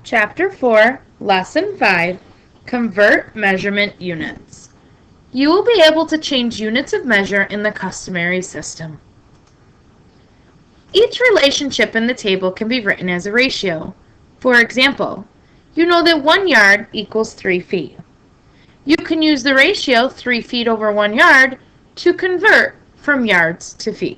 Chapter 4, Lesson 5, Convert Measurement Units. You will be able to change units of measure in the customary system. Each relationship in the table can be written as a ratio. For example, you know that 1 yard equals 3 feet. You can use the ratio 3 feet over 1 yard to convert from yards to feet.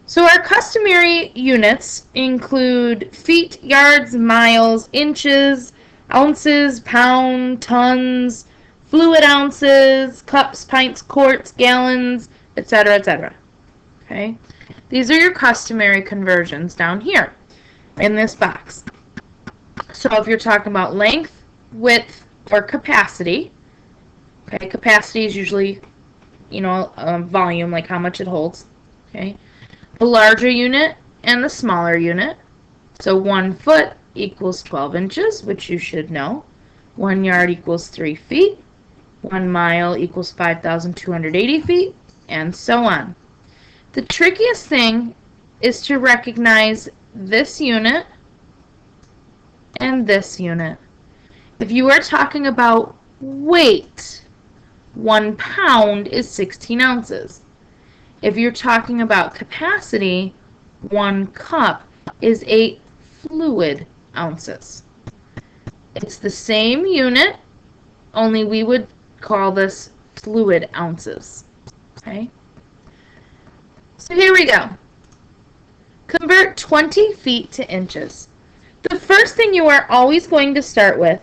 So our customary units include feet, yards, miles, inches, ounces, pound, tons, fluid ounces, cups, pints, quarts, gallons, etc., etc. Okay? These are your customary conversions down here in this box. So if you're talking about length, width, or capacity, okay, capacity is usually, volume, like how much it holds, okay? The larger unit and the smaller unit. So 1 foot equals 12 inches, which you should know. 1 yard equals 3 feet. 1 mile equals 5,280 feet, and so on. The trickiest thing is to recognize this unit and this unit. If you are talking about weight, 1 pound is 16 ounces. If you're talking about capacity, 1 cup is 8 fluid ounces. It's the same unit, only we would call this fluid ounces. Okay? So here we go. Convert 20 feet to inches. The first thing you are always going to start with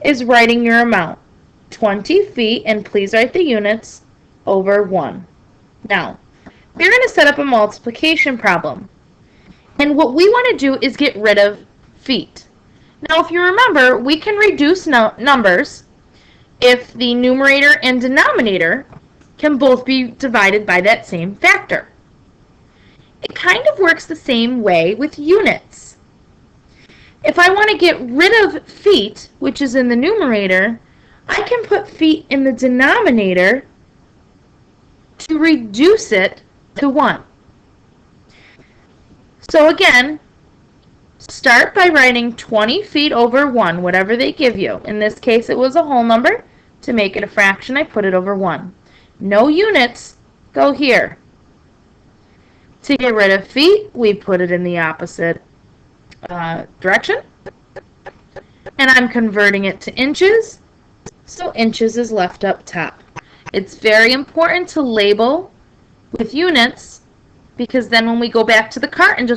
is writing your amount. 20 feet, and please write the units, over 1. Now, we're going to set up a multiplication problem. And what we want to do is get rid of feet. Now, if you remember, we can reduce numbers if the numerator and denominator can both be divided by that same factor. It kind of works the same way with units. If I want to get rid of feet, which is in the numerator, I can put feet in the denominator to reduce it to 1. So again, start by writing 20 feet over 1, whatever they give you. In this case, it was a whole number. To make it a fraction, I put it over 1. No units, go here. To get rid of feet, we put it in the opposite direction. And I'm converting it to inches, so inches is left up top. It's very important to label with units, because then when we go back to the chart in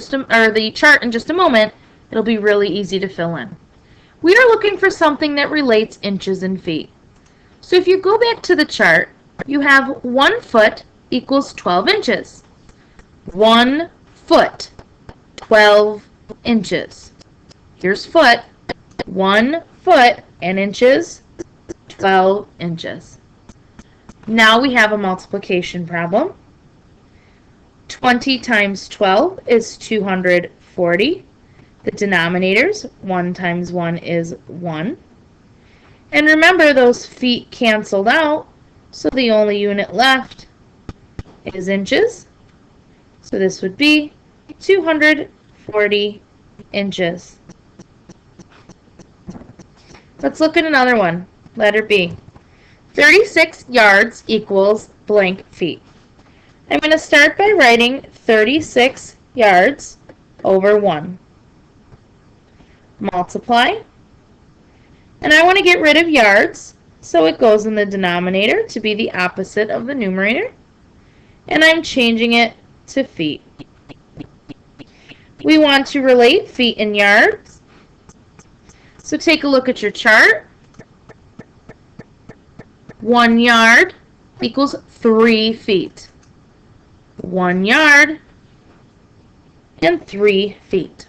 just a moment, it'll be really easy to fill in. We are looking for something that relates inches and feet. So if you go back to the chart, you have 1 foot equals 12 inches. 1 foot, 12 inches. Here's foot, 1 foot, and inches, 12 inches. Now we have a multiplication problem. 20 times 12 is 240. The denominators, 1 times 1 is 1. And remember, those feet canceled out, so the only unit left is inches. So this would be 240 inches. Let's look at another one. Letter B. 36 yards equals blank feet. I'm going to start by writing 36 yards over 1. Multiply. And I want to get rid of yards, so it goes in the denominator to be the opposite of the numerator. And I'm changing it to feet. We want to relate feet and yards. So take a look at your chart. 1 yard equals 3 feet. 1 yard and 3 feet.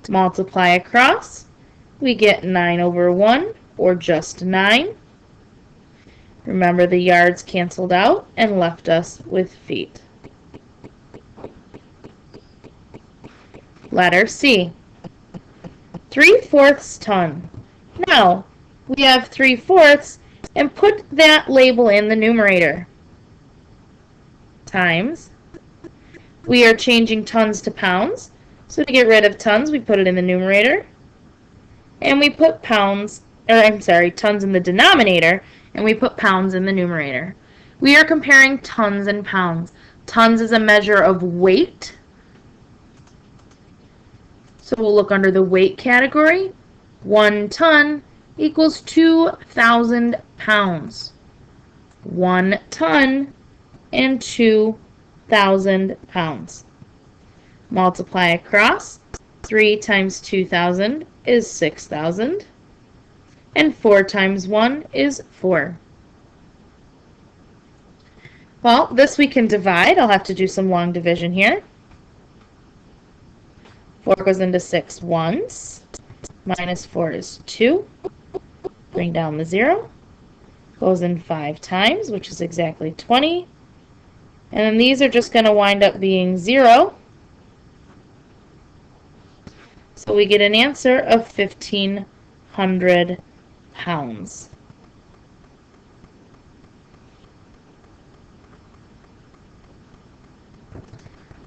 Multiply across. We get 9 over 1, or just 9. Remember, the yards canceled out and left us with feet. Letter C. 3/4 ton. Now, we have 3/4, and put that label in the numerator. Times. We are changing tons to pounds, So to get rid of tons, we put it in the numerator. And we put tons in the denominator, and we put pounds in the numerator. We are comparing tons and pounds. Tons is a measure of weight. So we'll look under the weight category. 1 ton equals 2,000 pounds. 1 ton and 2,000 pounds. Multiply across. 3 times 2,000 is 6,000. And 4 times 1 is 4. Well, this we can divide. I'll have to do some long division here. 4 goes into 6 once. Minus 4 is 2. Bring down the 0. Goes in 5 times, which is exactly 20. And then these are just going to wind up being 0. So we get an answer of 1,500 pounds.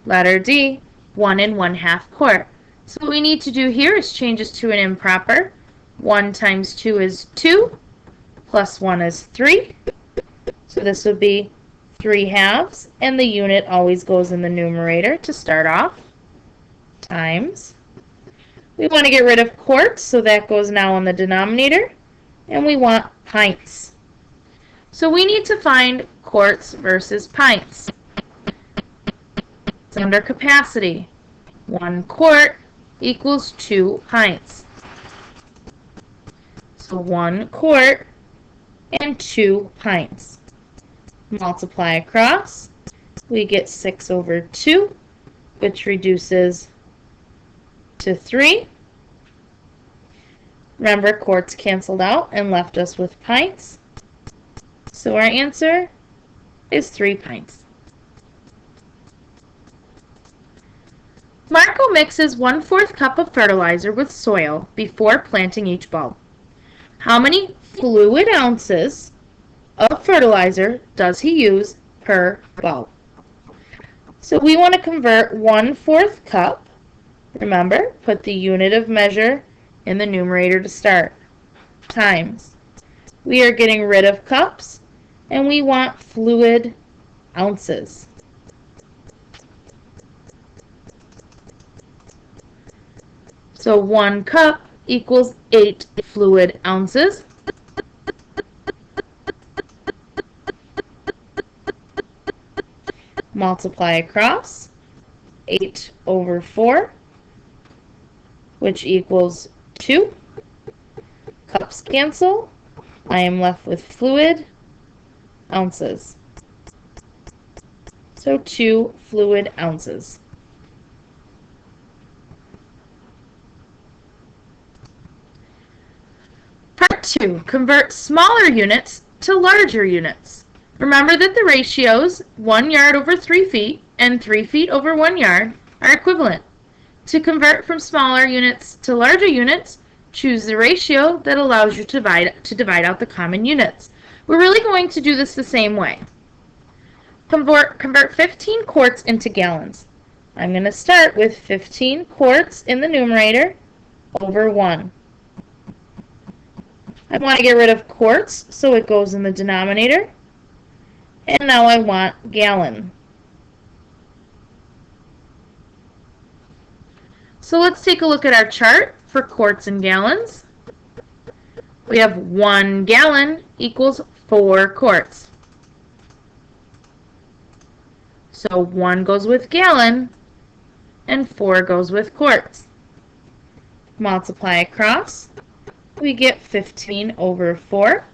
Letter D, 1 1/2 quart. So what we need to do here is change this to an improper. 1 times 2 is 2, plus 1 is 3. So this would be 3 halves, and the unit always goes in the numerator to start off, times. We want to get rid of quarts, so that goes now in the denominator, and we want pints. So we need to find quarts versus pints. It's under capacity. 1 quart equals 2 pints. So 1 quart and 2 pints. Multiply across. We get 6 over 2, which reduces to 3. Remember, quarts canceled out and left us with pints. So our answer is 3 pints. Marco mixes 1/4 cup of fertilizer with soil before planting each bulb. How many fluid ounces of fertilizer does he use per bulb? So we want to convert 1/4 cup. Remember, put the unit of measure in the numerator to start. Times. We are getting rid of cups, and we want fluid ounces. So 1 cup equals 8 fluid ounces. Multiply across. 8 over 4, which equals 2. Cups cancel. I am left with fluid ounces. So 2 fluid ounces. Part 2. Convert smaller units to larger units. Remember that the ratios 1 yard over 3 feet and 3 feet over 1 yard are equivalent. To convert from smaller units to larger units, choose the ratio that allows you to divide out the common units. We're really going to do this the same way. Convert 15 quarts into gallons. I'm going to start with 15 quarts in the numerator over 1. I want to get rid of quarts, so it goes in the denominator. And now I want gallon. So let's take a look at our chart for quarts and gallons. We have 1 gallon equals 4 quarts. So 1 goes with gallon, and 4 goes with quarts. Multiply across. We get 15 over 4.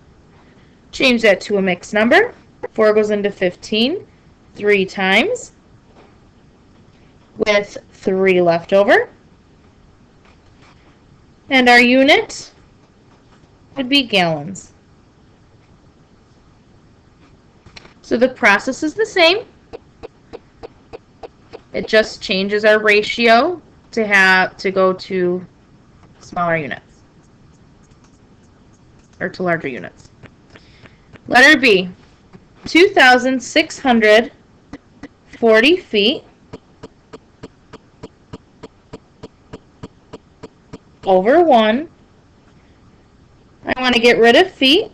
Change that to a mixed number. 4 goes into 15 3 times, with 3 left over. And our unit would be gallons. So the process is the same. It just changes our ratio to go to smaller units, or to larger units. Letter B, 2,640 feet over 1. I want to get rid of feet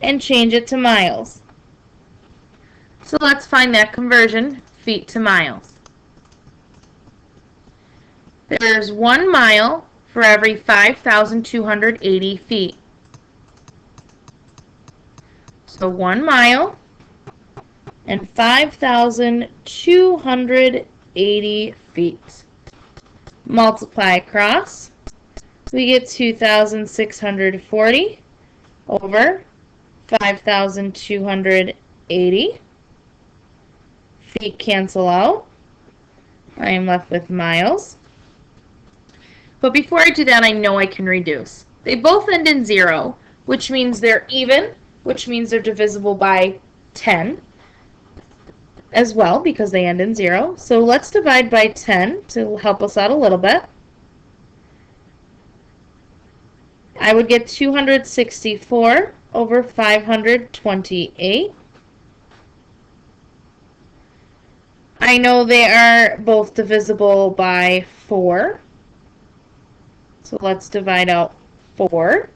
and change it to miles. So let's find that conversion, feet to miles. There's 1 mile for every 5,280 feet. So 1 mile and 5,280 feet. Multiply across, we get 2,640 over 5,280. Feet cancel out. I am left with miles. But before I do that, I know I can reduce. They both end in 0, which means they're even, which means they're divisible by 10 as well, because they end in 0. So let's divide by 10 to help us out a little bit. I would get 264 over 528. I know they are both divisible by 4. So let's divide out 4.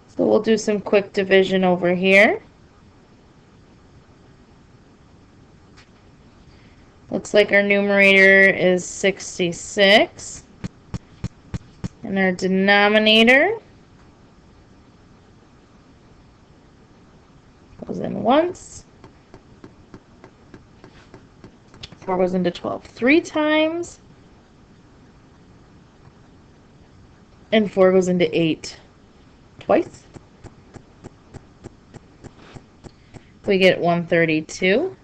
So we'll do some quick division over here. Looks like our numerator is 66. And our denominator goes in once. 4 goes into 12 3 times. And 4 goes into 8 twice. We get 132.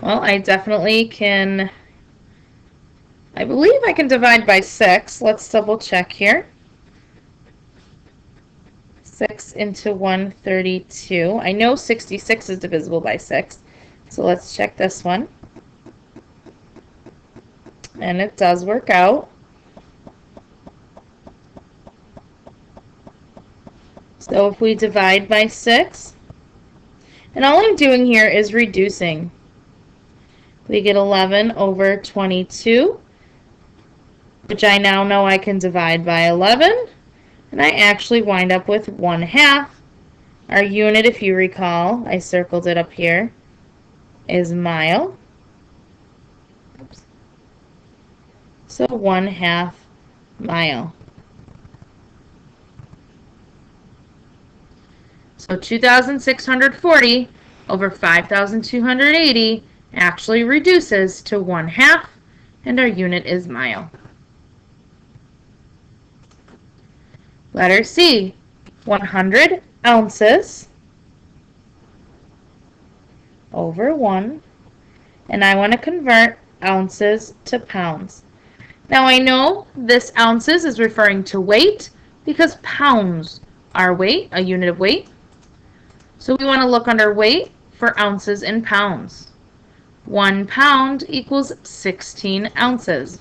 Well, I definitely can, I believe I can divide by 6. Let's double check here. 6 into 132. I know 66 is divisible by 6. So let's check this one. And it does work out. So if we divide by 6, and all I'm doing here is reducing. We get 11 over 22, which I now know I can divide by 11, and I actually wind up with 1/2. Our unit, if you recall, I circled it up here, is mile. Oops. So 1/2 mile. So 2,640 over 5,280 actually reduces to 1/2, and our unit is mile. Letter C, 100 ounces over 1, and I want to convert ounces to pounds. Now I know this ounces is referring to weight because pounds are weight, a unit of weight. So we want to look under weight for ounces and pounds. 1 pound equals 16 ounces.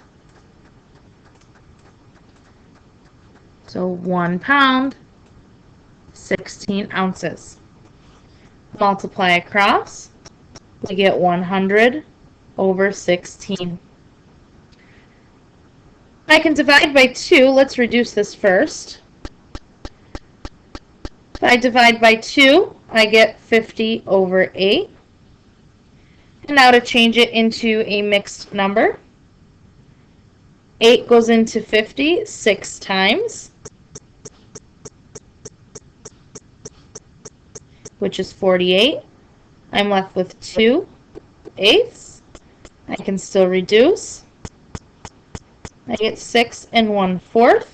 So 1 pound, 16 ounces. Multiply across, we get 100 over 16. I can divide by 2. Let's reduce this first. If I divide by 2, I get 50 over 8. And now to change it into a mixed number, 8 goes into 50 6 times, which is 48. I'm left with 2/8. I can still reduce. I get 6 1/4.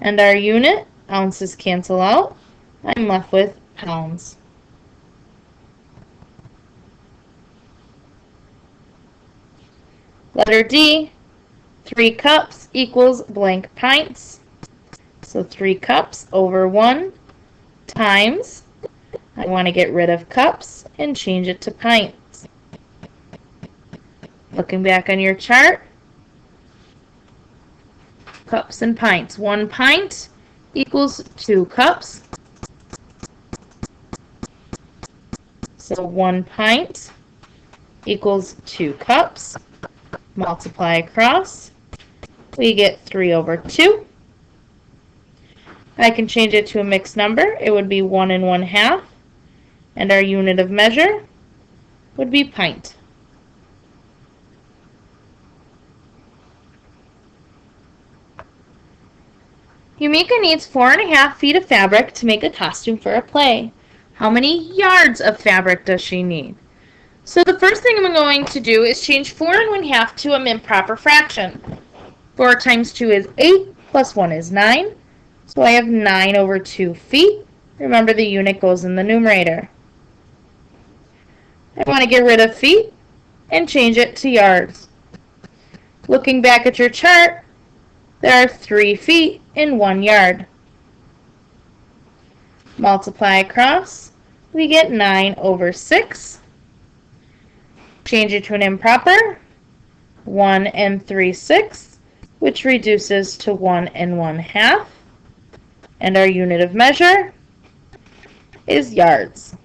And our unit, ounces cancel out. I'm left with pounds. Letter D, 3 cups equals blank pints. So 3 cups over 1 times, I want to get rid of cups and change it to pints. Looking back on your chart, cups and pints. 1 pint equals 2 cups. So 1 pint equals 2 cups. Multiply across. We get 3/2. I can change it to a mixed number. It would be 1 1/2. And our unit of measure would be pint. Yumika needs 4.5 feet of fabric to make a costume for a play. How many yards of fabric does she need? So the first thing I'm going to do is change 4 1/2 to an improper fraction. 4 times 2 is 8, plus 1 is 9. So I have 9/2 feet. Remember, the unit goes in the numerator. I want to get rid of feet and change it to yards. Looking back at your chart, there are 3 feet in 1 yard. Multiply across, we get 9/6. Change it to an improper, 1 3/6, which reduces to 1 1/2. And our unit of measure is yards.